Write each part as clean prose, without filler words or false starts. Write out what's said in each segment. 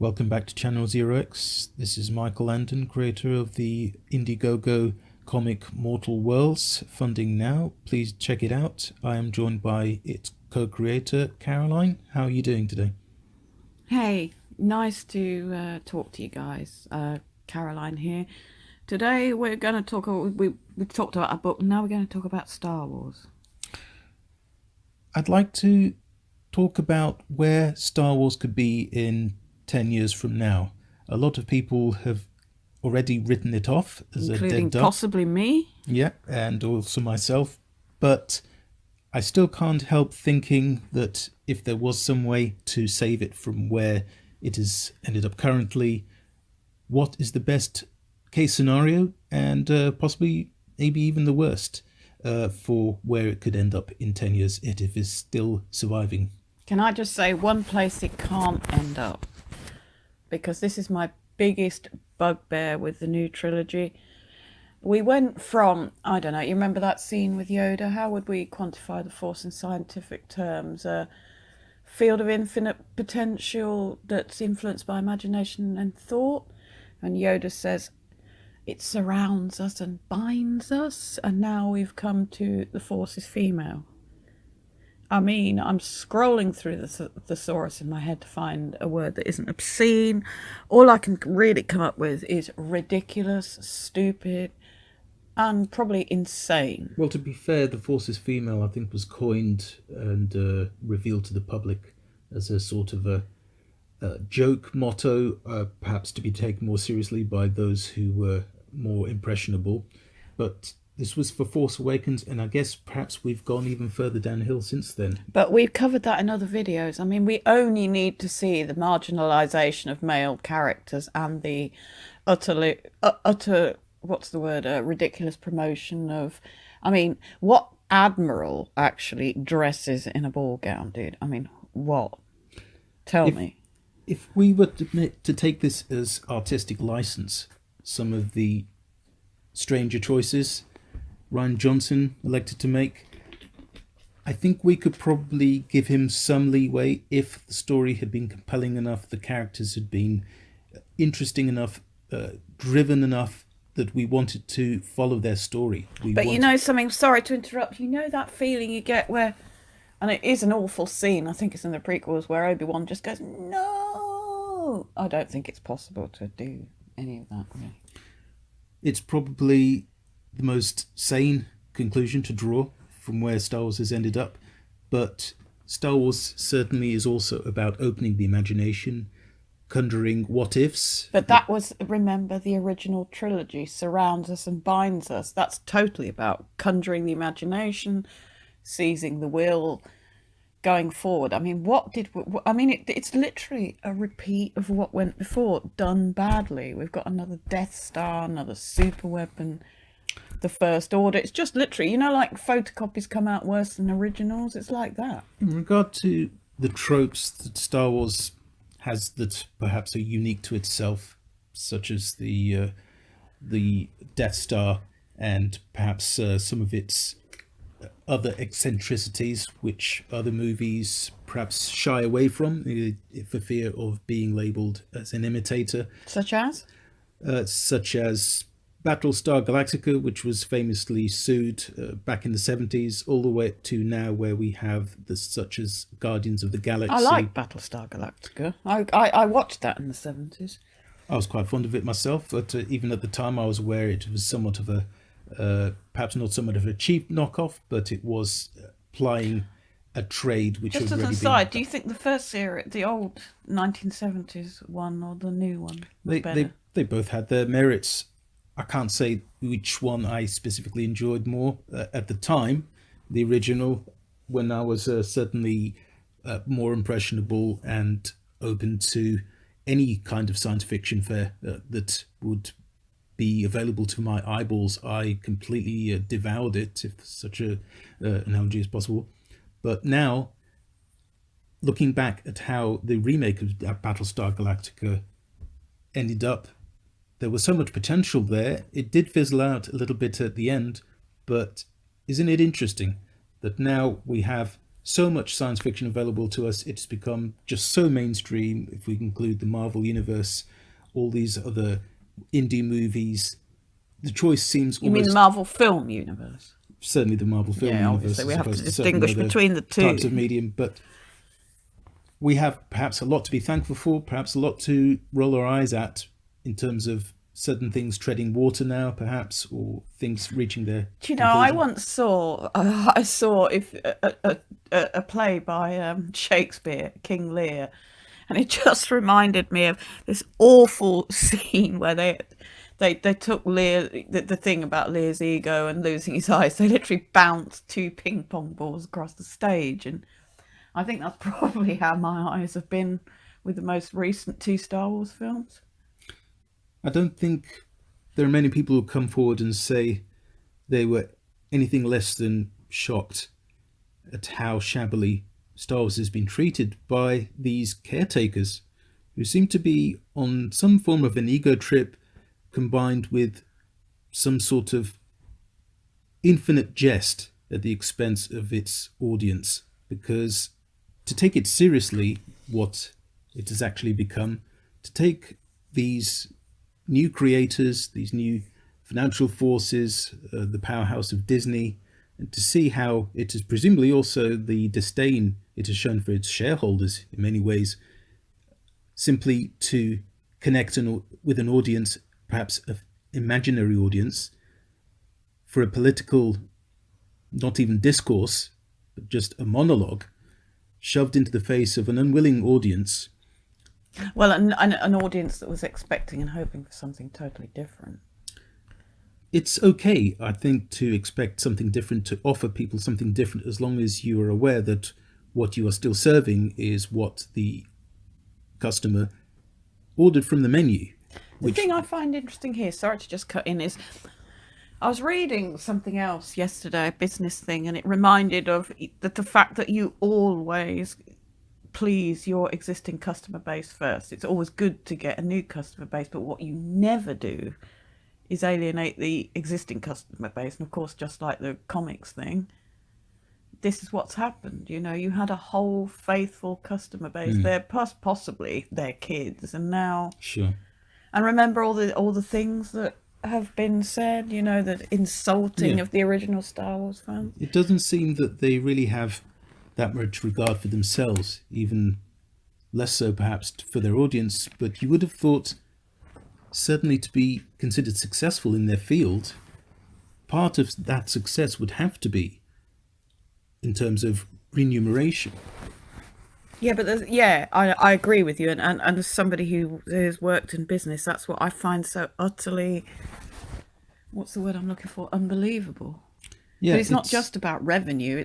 Welcome back to Channel Zero X. This is Michael Landon, creator of the Indiegogo comic Mortal Worlds, funding now. Please check it out. I am joined by its co-creator, Caroline. How are you doing today? Hey, nice to talk to you guys. Caroline here. Today we're going to talk. We've talked about a book. Now we're going to talk about Star Wars. I'd like to talk about where Star Wars could be in 10 years from now. A lot of people have already written it off as a Including dead duck. possibly me. Yeah, and also myself. But I still can't help thinking that if there was some way to save it from where it has ended up currently, what is the best case scenario and possibly maybe even the worst for where it could end up in 10 years if it is still surviving. Can I just say one place it can't end up? Because this is my biggest bugbear with the new trilogy. We went from, I don't know, you remember that scene with Yoda? How would we quantify the Force in scientific terms? A field of infinite potential that's influenced by imagination and thought. And Yoda says, it surrounds us and binds us. And now we've come to the Force is female. I mean, I'm scrolling through the thesaurus in my head to find a word that isn't obscene. All I can really come up with is ridiculous, stupid, and probably insane. Well, to be fair, the Force is female, I think, was coined and revealed to the public as a sort of a joke motto, perhaps to be taken more seriously by those who were more impressionable. But this was for Force Awakens, and I guess perhaps we've gone even further downhill since then. But we've covered that in other videos. I mean, we only need to see the marginalisation of male characters and the utter what's the word, ridiculous promotion of, I mean, what admiral actually dresses in a ball gown, dude? I mean, what? Tell me. If we were to take this as artistic license, some of the stranger choices Rian Johnson elected to make, I think we could probably give him some leeway if the story had been compelling enough, the characters had been interesting enough, driven enough that we wanted to follow their story. You know something, sorry to interrupt, you know that feeling you get where, and it is an awful scene, I think it's in the prequels, where Obi-Wan just goes, no! I don't think it's possible to do any of that, really. It's probably the most sane conclusion to draw from where Star Wars has ended up, but Star Wars certainly is also about opening the imagination, conjuring what ifs. But that was, remember, the original trilogy surrounds us and binds us. That's totally about conjuring the imagination, seizing the will, going forward. I mean, it's literally a repeat of what went before, done badly. We've got another Death Star, another super weapon, the First Order. It's just literally, you know, like photocopies come out worse than originals. It's like that. In regard to the tropes that Star Wars has that perhaps are unique to itself, such as the Death Star and perhaps some of its other eccentricities, which other movies perhaps shy away from for fear of being labelled as an imitator. Such as? Such as Battlestar Galactica, which was famously sued back in the 70s, all the way to now where we have such as Guardians of the Galaxy. I like Battlestar Galactica. I watched that in the 70s. I was quite fond of it myself, but even at the time I was aware it was somewhat of a, perhaps not somewhat of a cheap knockoff, but it was plying a trade which Just had as an already aside, been... do you think the first series, the old 1970s one or the new one, was better? They both had their merits. I can't say which one I specifically enjoyed more at the time. The original, when I was certainly more impressionable and open to any kind of science fiction fare that would be available to my eyeballs, I completely devoured it, if such a analogy is possible. But now, looking back at how the remake of Battlestar Galactica ended up, there was so much potential there. It did fizzle out a little bit at the end, but isn't it interesting that now we have so much science fiction available to us. It's become just so mainstream. If we include the Marvel universe, all these other indie movies, the choice seems You mean the almost Marvel film universe? certainly the Marvel film Yeah, obviously universe we as have to opposed to certain distinguish other between the types of two. medium. But we have perhaps a lot to be thankful for, perhaps a lot to roll our eyes at in terms of certain things treading water now, perhaps, or things reaching their Do you know, I conclusion. once saw I saw if a play by Shakespeare, King Lear, and it just reminded me of this awful scene where they took Lear, the thing about Lear's ego and losing his eyes. They literally bounced two ping pong balls across the stage, and I think that's probably how my eyes have been with the most recent two Star Wars films. I don't think there are many people who come forward and say they were anything less than shocked at how shabbily Star Wars has been treated by these caretakers who seem to be on some form of an ego trip combined with some sort of infinite jest at the expense of its audience. Because to take it seriously, what it has actually become, to take these new creators, these new financial forces, the powerhouse of Disney, and to see how it is presumably also the disdain it has shown for its shareholders in many ways, simply to connect with an audience, perhaps an imaginary audience, for a political, not even discourse, but just a monologue, shoved into the face of an unwilling audience. Well, an audience that was expecting and hoping for something totally different. It's okay, I think, to expect something different, to offer people something different, as long as you are aware that what you are still serving is what the customer ordered from the menu. The Which, thing I find interesting here, sorry to just cut in, is I was reading something else yesterday, a business thing, and it reminded of the fact that you always please your existing customer base first. It's always good to get a new customer base, but what you never do is alienate the existing customer base. And of course, just like the comics thing, this is what's happened. You know, you had a whole faithful customer base. They're possibly their kids, and now, sure. and remember all the things that have been said. You know, that insulting Yeah. of the original Star Wars fans. It doesn't seem that they really have that much regard for themselves, even less so perhaps for their audience, but you would have thought certainly to be considered successful in their field, part of that success would have to be in terms of remuneration. Yeah, but yeah, I agree with you, and as somebody who has worked in business, that's what I find so utterly, what's the word I'm looking for, unbelievable. Yeah, But it's not just about revenue.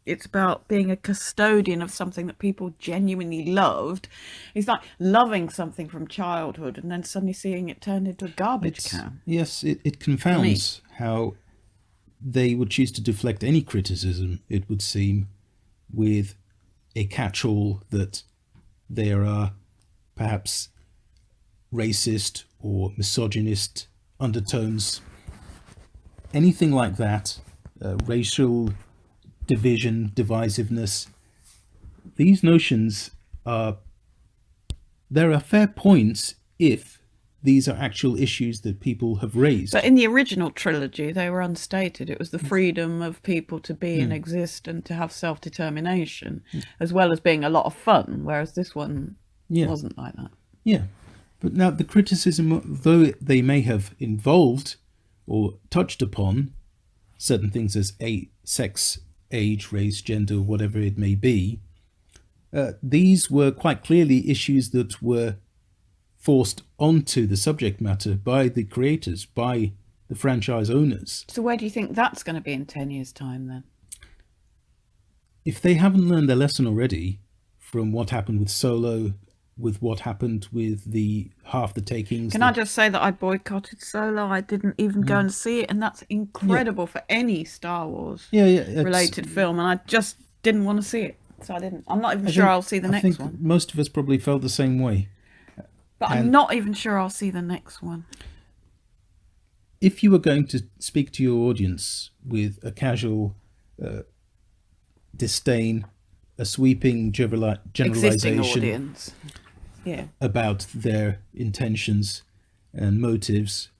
It's about being a custodian of something that people genuinely loved. It's like loving something from childhood and then suddenly seeing it turned into a garbage can. yes, it confounds how they would choose to deflect any criticism, it would seem, with a catch-all that there are perhaps racist or misogynist undertones, anything like that, racial division, divisiveness. These notions are, there are fair points if these are actual issues that people have raised. But in the original trilogy, they were unstated. It was the freedom of people to be and exist and to have self-determination, as well as being a lot of fun, whereas this one wasn't like that. Yeah. But now the criticism, though they may have involved or touched upon certain things as sex, age, race, gender, whatever it may be, these were quite clearly issues that were forced onto the subject matter by the creators, by the franchise owners. So where do you think that's going to be in 10 years' time then? If they haven't learned their lesson already from what happened with Solo, with what happened with the Half the Takings. Can I just say that I boycotted Solo? I didn't even go and see it, and that's incredible for any Star Wars related film, and I just didn't want to see it, so I didn't. I'm not even sure I'll see the next one. Most of us probably felt the same way. But I'm not even sure I'll see the next one. If you were going to speak to your audience with a casual disdain, a sweeping Existing generalization audience. Yeah. about their intentions and motives,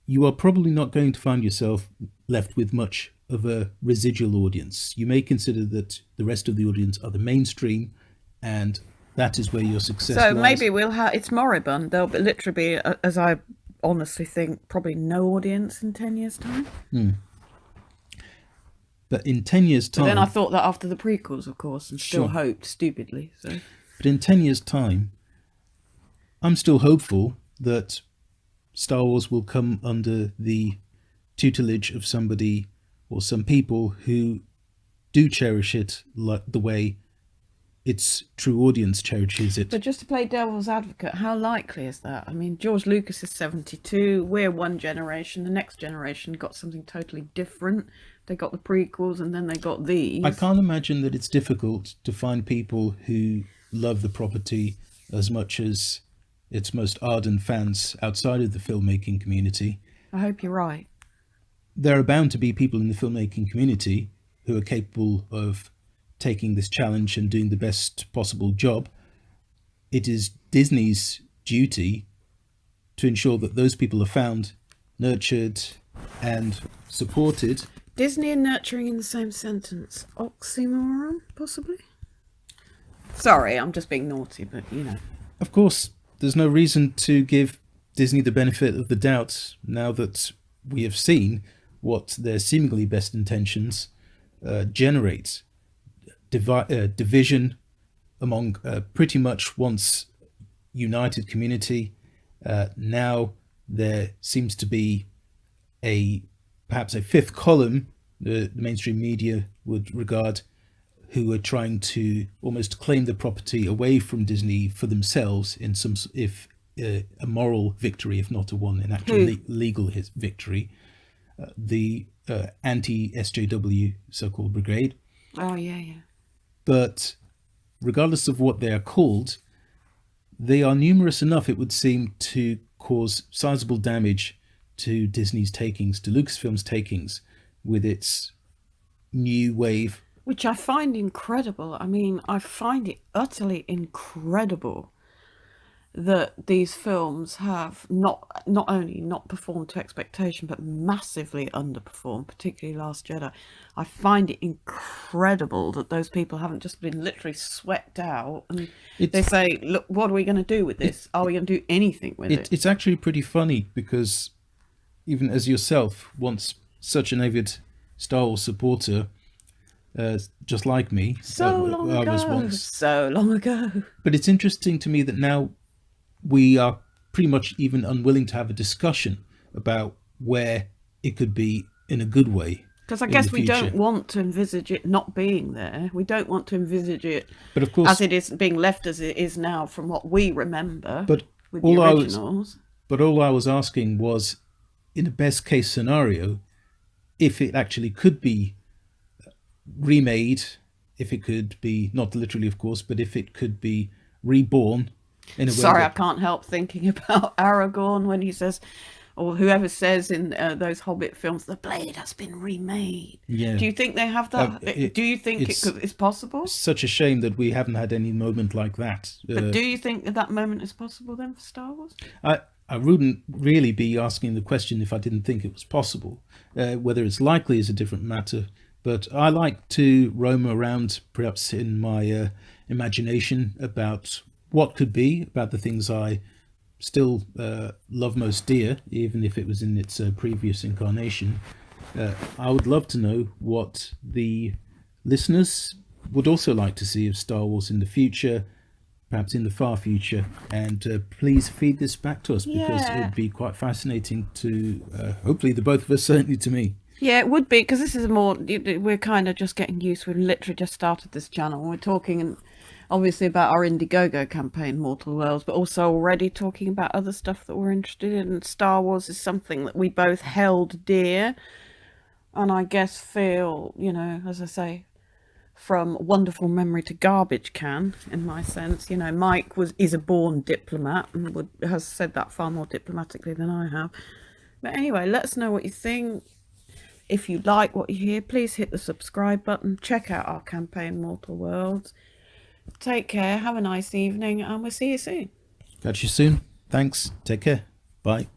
you are probably not going to find yourself left with much of a residual audience. You may consider that the rest of the audience are the mainstream, and that is where your success So lies. maybe we'll have, it's moribund. There'll be, literally be, as I honestly think, probably no audience in 10 years' time. But in 10 years' But then I time, thought that after the prequels, of course, and still sure, hoped stupidly. So but in 10 years' time, I'm still hopeful that Star Wars will come under the tutelage of somebody or some people who do cherish it like the way its true audience cherishes it. But just to play devil's advocate, how likely is that? I mean, George Lucas is 72. We're one generation. The next generation got something totally different. They got the prequels and then they got these. I can't imagine that it's difficult to find people who love the property as much as its most ardent fans outside of the filmmaking community. I hope you're right. There are bound to be people in the filmmaking community who are capable of taking this challenge and doing the best possible job. It is Disney's duty to ensure that those people are found, nurtured, and supported. Disney and nurturing in the same sentence. Oxymoron, possibly? Sorry, I'm just being naughty, but you know. Of course, there's no reason to give Disney the benefit of the doubt now that we have seen what their seemingly best intentions generate. Division among pretty much once united community. Now there seems to be perhaps a fifth column the mainstream media would regard, who are trying to almost claim the property away from Disney for themselves in some, if a moral victory, if not an actual legal victory. The anti-SJW so-called brigade. Oh, yeah. But regardless of what they are called, they are numerous enough, it would seem, to cause sizable damage to Disney's takings, to Lucasfilm's takings, with its new wave. Which I find incredible. I mean, I find it utterly incredible that these films have not only not performed to expectation, but massively underperformed, particularly Last Jedi. I find it incredible that those people haven't just been literally swept out and they say, look, what are we going to do with this? Are we going to do anything with it? It's actually pretty funny because even as yourself, once such an avid Star Wars supporter, just like me, So long ago. But it's interesting to me that now we are pretty much even unwilling to have a discussion about where it could be in a good way. Because I guess we don't want to envisage it not being there. We don't want to envisage it, but of course, as it is being left as it is now from what we remember. But with the originals. All I was asking was, in a best case scenario, if it actually could be remade, if it could be, not literally of course, but if it could be reborn in a way. Sorry, I can't help thinking about Aragorn when he says, or whoever says in those Hobbit films, the blade has been remade. Yeah. Do you think they have that? Do you think it's possible? Such a shame that we haven't had any moment like that. But do you think that moment is possible then for Star Wars? I wouldn't really be asking the question if I didn't think it was possible. Whether it's likely is a different matter. But I like to roam around, perhaps in my imagination, about what could be, about the things I still love most dear, even if it was in its previous incarnation. I would love to know what the listeners would also like to see of Star Wars in the future, perhaps in the far future, and please feed this back to us, because it would be quite fascinating to, hopefully the both of us, certainly to me. Yeah, it would be, because this is we're kind of just getting used. We've literally just started this channel. We're talking obviously about our Indiegogo campaign, Mortal Worlds, but also already talking about other stuff that we're interested in. And Star Wars is something that we both held dear, and I guess feel, as I say, from wonderful memory to garbage can, in my sense. Mike is a born diplomat and has said that far more diplomatically than I have. But anyway, let us know what you think. If you like what you hear, please hit the subscribe button. Check out our campaign, Mortal Worlds. Take care, have a nice evening, and we'll see you soon. Catch you soon. Thanks. Take care. Bye.